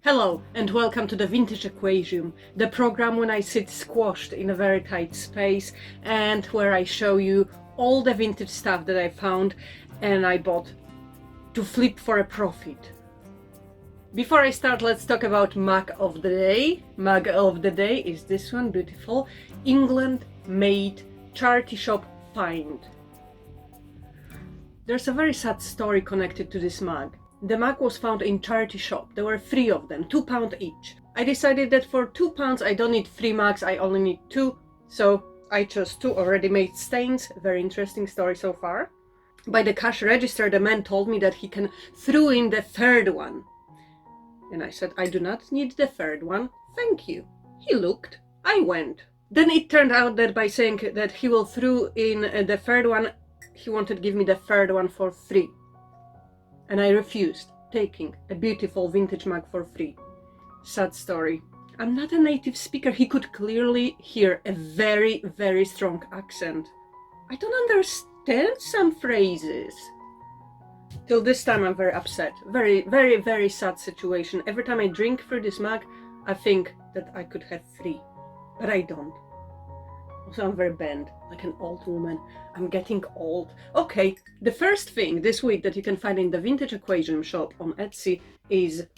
Hello and welcome to the Vintage Equation, the program when I sit squashed in a very tight space and where I show you all the vintage stuff that I found and I bought to flip for a profit. Before I start, let's talk about mug of the day. Mug of the day is this one, beautiful, England made charity shop find. There's a very sad story connected to this mug. The mug was found in charity shop. There were 3 of them, £2 each. I decided that for £2 I don't need 3 mugs, I only need 2. So I chose 2 already made stains. Very interesting story so far. By the cash register, the man told me that he can throw in the 3rd one. And I said, I do not need the 3rd one, thank you. He looked, I went. Then it turned out that by saying that he will throw in the 3rd one, he wanted to give me the 3rd one for free. And I refused, taking a beautiful vintage mug for free. Sad story. I'm not a native speaker. He could clearly hear a very, very strong accent. I don't understand some phrases. Till this time I'm very upset. Very, very, very sad situation. Every time I drink through this mug, I think that I could have 3. But I don't. Also, I'm very bent, like an old woman. I'm getting old. Okay, the first thing this week that you can find in the Vintage Equation shop on Etsy is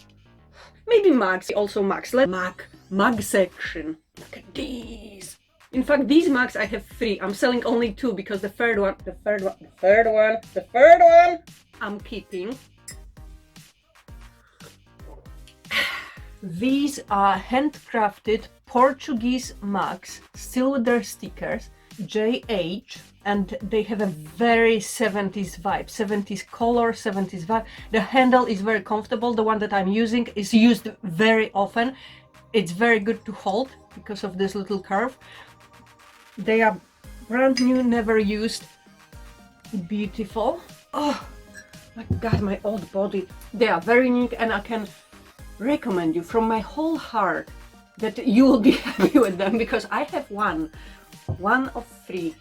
maybe mugs, also mugs. Mug section. Look at these. In fact, these mugs I have 3. I'm selling only 2 because the third one I'm keeping. These are handcrafted Portuguese mugs, still with their stickers, JH, and they have a very 70s vibe, 70s color, 70s vibe. The handle is very comfortable. The one that I'm using is used very often. It's very good to hold because of this little curve. They are brand new, never used. Beautiful. Oh my god, my old body. They are very neat and I can recommend you from my whole heart that you will be happy with them because I have one of 3.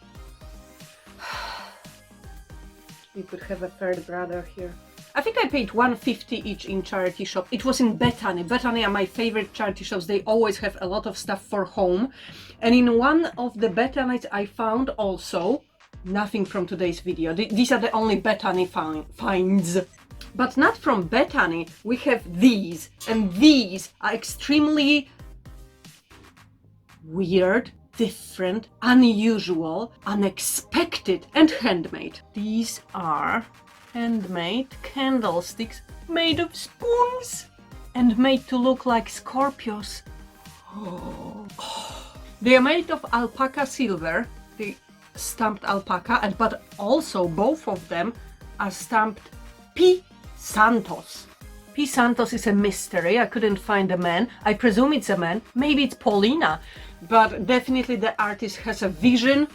You could have a 3rd brother here. I think I paid £1.50 each in charity shop. It was in Bethany. Bethany are my favorite charity shops. They always have a lot of stuff for home. And in one of the Bethany's I found also nothing from today's video. These are the only Bethany finds. But not from Bethany, we have these, and these are extremely weird, different, unusual, unexpected, and handmade. These are handmade candlesticks made of spoons and made to look like Scorpios. Oh. They are made of alpaca silver, the stamped alpaca, but also both of them are stamped P. Santos. P. Santos is a mystery. I couldn't find a man. I presume it's a man. Maybe it's Paulina. But definitely the artist has a vision.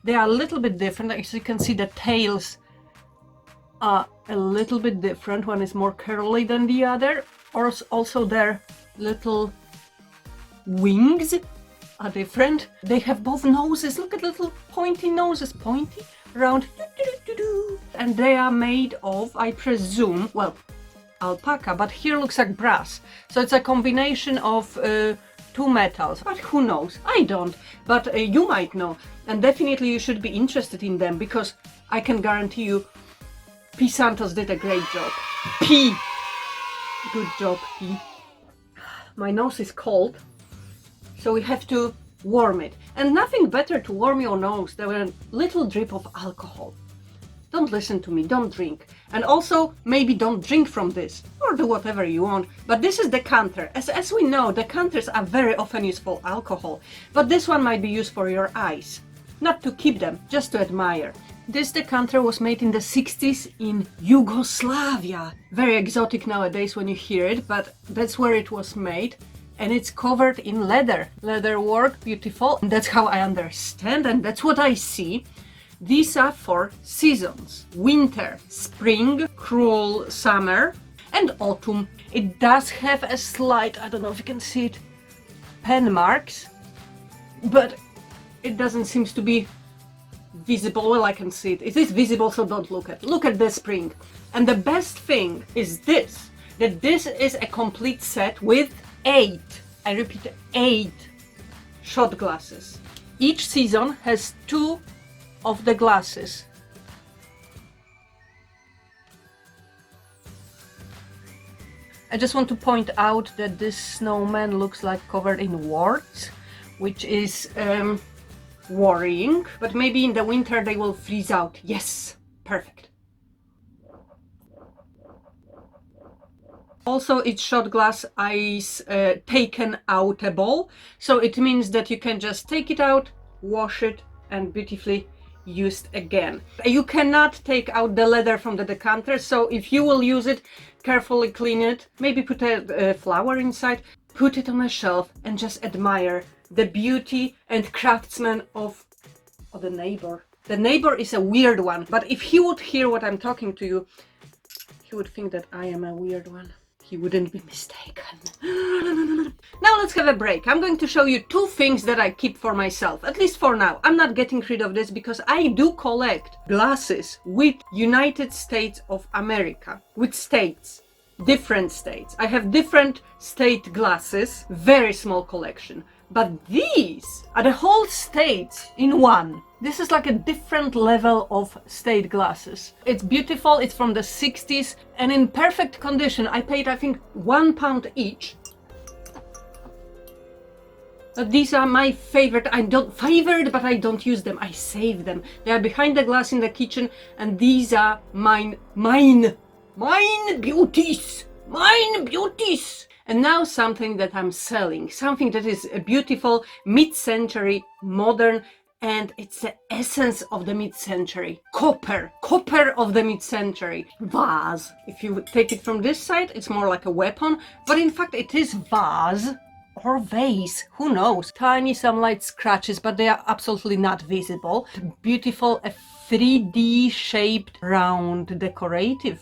They are a little bit different. As you can see, the tails are a little bit different. One is more curly than the other. Also their little wings are different. They have both noses. Look at little pointy noses. Pointy, round. And they are made of, I presume, well, alpaca, but here looks like brass. So it's a combination of 2 metals. But who knows? I don't. But you might know. And definitely you should be interested in them because I can guarantee you P. Santos did a great job. P. Good job, P. My nose is cold, so we have to warm it. And nothing better to warm your nose than a little drip of alcohol. Don't listen to me, don't drink. And also, maybe don't drink from this, or do whatever you want. But this is decanter. As we know, decanters are very often used for alcohol. But this one might be used for your eyes. Not to keep them, just to admire. This decanter was made in the 60s in Yugoslavia. Very exotic nowadays when you hear it, but that's where it was made. And it's covered in leather. Leather work, beautiful. And that's how I understand, and that's what I see. These are for seasons: winter, spring, cruel summer, and autumn. It does have a slight, I don't know if you can see it, pen marks, but it doesn't seem to be visible. Well, I can see it. It is visible, so don't look at it. Look at the spring. And the best thing is this. that this is a complete set with 8, I repeat 8 shot glasses. Each season has 2 of the glasses. I just want to point out that this snowman looks like covered in warts, which is worrying, but maybe in the winter they will freeze out. Yes, perfect. Also, it's shot glass is taken outable, so it means that you can just take it out, wash it, and beautifully used again. You cannot take out the leather from the decanter, so if you will use it, carefully clean it, maybe put a flower inside, put it on a shelf and just admire the beauty and craftsman of the neighbor. The neighbor is a weird one, but if he would hear what I'm talking to you, he would think that I am a weird one. He wouldn't be mistaken. Now let's have a break. I'm going to show you 2 things that I keep for myself, at least for now. I'm not getting rid of this because I do collect glasses with United States of America, with states, different states. I have different state glasses, very small collection. But these are the whole states in one. This is like a different level of state glasses. It's beautiful, it's from the 60s and in perfect condition. I paid, I think, £1 each. But these are my favorite. But I don't use them. I save them. They are behind the glass in the kitchen and these are mine beauties. Mine beauties. And now something that I'm selling, something that is a beautiful mid-century, modern, and it's the essence of the mid-century. Copper of the mid-century. Vase. If you would take it from this side, it's more like a weapon, but in fact it is vase or vase, who knows. Tiny some light scratches, but they are absolutely not visible. Beautiful, a 3D shaped round decorative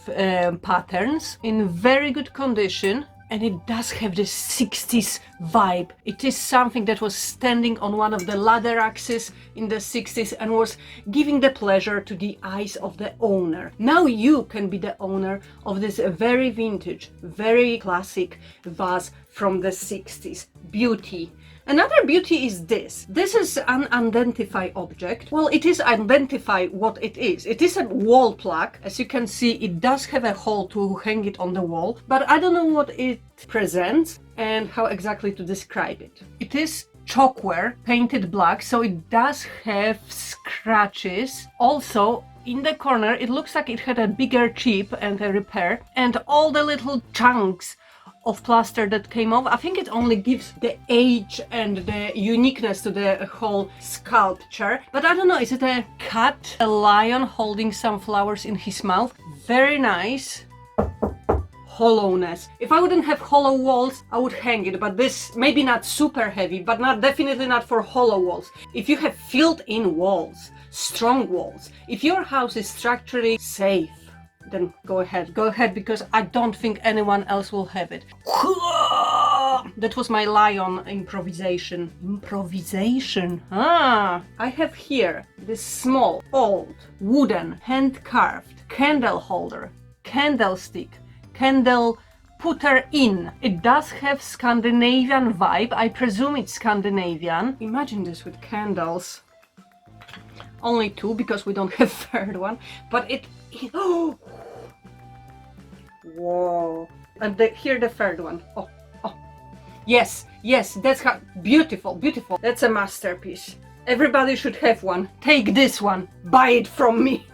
patterns in very good condition. And it does have this 60s vibe. It is something that was standing on one of the ladder axes in the 60s and was giving the pleasure to the eyes of the owner. Now you can be the owner of this very vintage, very classic vase from the 60s. Beauty. Another beauty is this. This is an unidentified object. Well, it is identified what it is. It is a wall plaque. As you can see, it does have a hole to hang it on the wall, but I don't know what it presents and how exactly to describe it. It is chalkware, painted black, so it does have scratches. Also, in the corner, it looks like it had a bigger chip and a repair, and all the little chunks of plaster that came off. I think it only gives the age and the uniqueness to the whole sculpture. But I don't know, is it a cat? A lion holding some flowers in his mouth? Very nice. Hollowness. If I wouldn't have hollow walls, I would hang it, but this maybe not super heavy, but definitely not for hollow walls. If you have filled-in walls, strong walls, if your house is structurally safe, then go ahead, because I don't think anyone else will have it. That was my lion improvisation. I have here this small, old, wooden, hand-carved candle holder, candlestick, candle putter in. It does have Scandinavian vibe. I presume it's Scandinavian. Imagine this with candles. Only 2 because we don't have third one, but oh, whoa! And here the third one. Oh, yes, that's how beautiful. That's a masterpiece. Everybody should have one. Take this one. Buy it from me.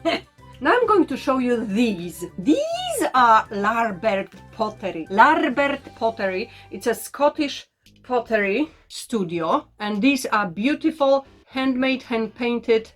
Now I'm going to show you these. These are Larbert pottery. Larbert pottery. It's a Scottish pottery studio, and these are beautiful handmade, hand-painted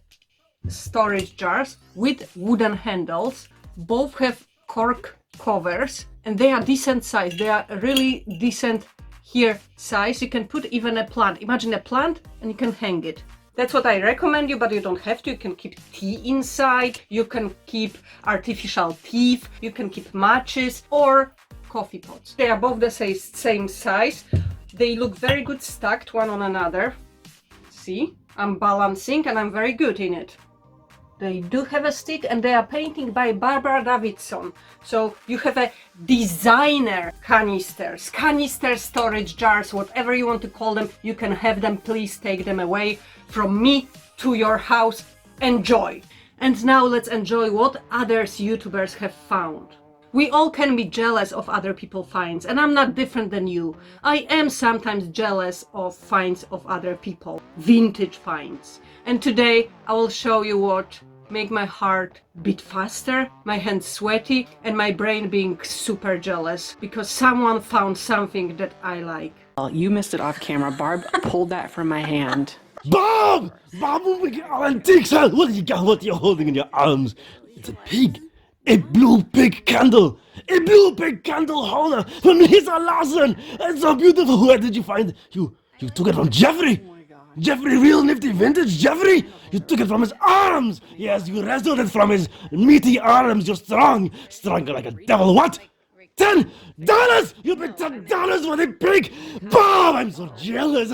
storage jars with wooden handles. Both have cork covers and they are decent size. They are really decent here size. You can put even a plant. Imagine a plant and you can hang it. That's what I recommend you, but you don't have to. You can keep tea inside, you can keep artificial teeth, you can keep matches or coffee pots. They are both the same size. They look very good stacked one on another. See, I'm balancing and I'm very good in it. They do have a stick, and they are painted by Barbara Davidson. So you have a designer canisters, canister storage jars, whatever you want to call them. You can have them. Please take them away from me to your house. Enjoy. And now let's enjoy what others YouTubers have found. We all can be jealous of other people's finds, and I'm not different than you. I am sometimes jealous of finds of other people, vintage finds. And today I will show you what make my heart beat faster, my hands sweaty, and my brain being super jealous because someone found something that I like. Well, you missed it off camera. Barb pulled that from my hand. Bob! Bob, oh my God, antiques! What do you got? What are you holding in your arms? It's a pig. A blue pig candle! A blue pig candle holder from Lisa Larson! It's so beautiful! Where did you find it? You took it from Jeffrey! Jeffrey, real nifty vintage Jeffrey! You took it from his arms! Yes, you wrestled it from his meaty arms! You're strong! Strong like a devil! What? $10! You paid $10 for the pig! Bob, I'm so jealous!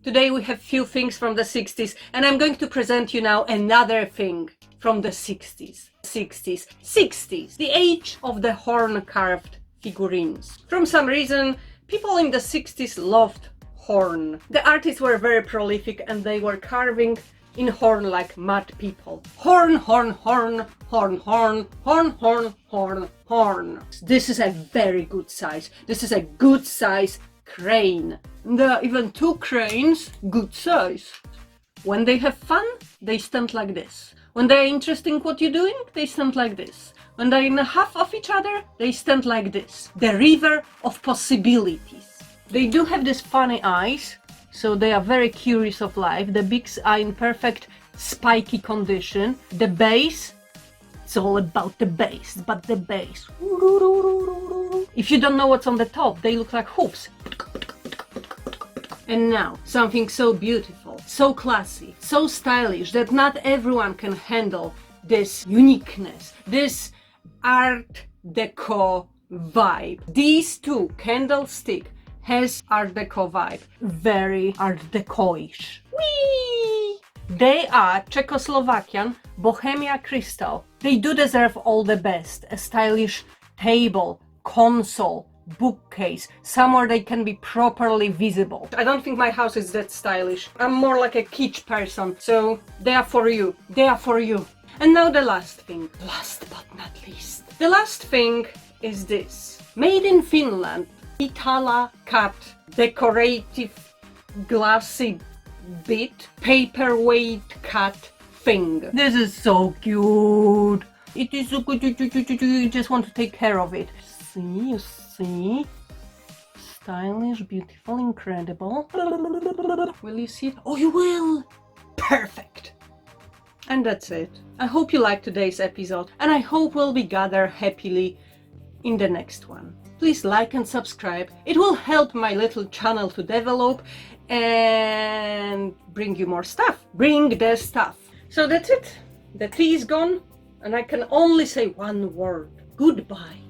Today we have few things from the 60s, and I'm going to present you now another thing from the 60s. 60s, the age of the horn-carved figurines. From some reason, people in the 60s loved horn. The artists were very prolific, and they were carving in horn like mad people. Horn, horn, horn, horn, horn, horn, horn, horn, horn. This is a very good size. This is a good size crane. There are even two cranes, good size. When they have fun, they stand like this. When they're interested in what you're doing, they stand like this. When they're in half of each other, they stand like this. The river of possibilities. They do have these funny eyes, so they are very curious of life. The beaks are in perfect spiky condition. The base, it's all about the base, but the base. If you don't know what's on the top, they look like hoops. And now, something so beautiful, so classy, so stylish that not everyone can handle this uniqueness, this art deco vibe. These two candlestick has art deco vibe, very art deco-ish. Whee! They are Czechoslovakian Bohemian crystal. They do deserve all the best. A stylish table, console, bookcase, somewhere they can be properly visible. I don't think my house is that stylish. I'm more like a kitsch person, so they are for you. They are for you. And now the last thing, last but not least. The last thing is this. Made in Finland, Iittala cut decorative glassy bit, paperweight cut thing. This is so cute. It is so good. You just want to take care of it. See, you see? Stylish, beautiful, incredible. Will you see it? Oh, you will! Perfect! And that's it. I hope you liked today's episode, and I hope we'll be gathered happily in the next one. Please like and subscribe. It will help my little channel to develop and bring you more stuff. Bring the stuff. So that's it. The tea is gone, and I can only say one word. Goodbye.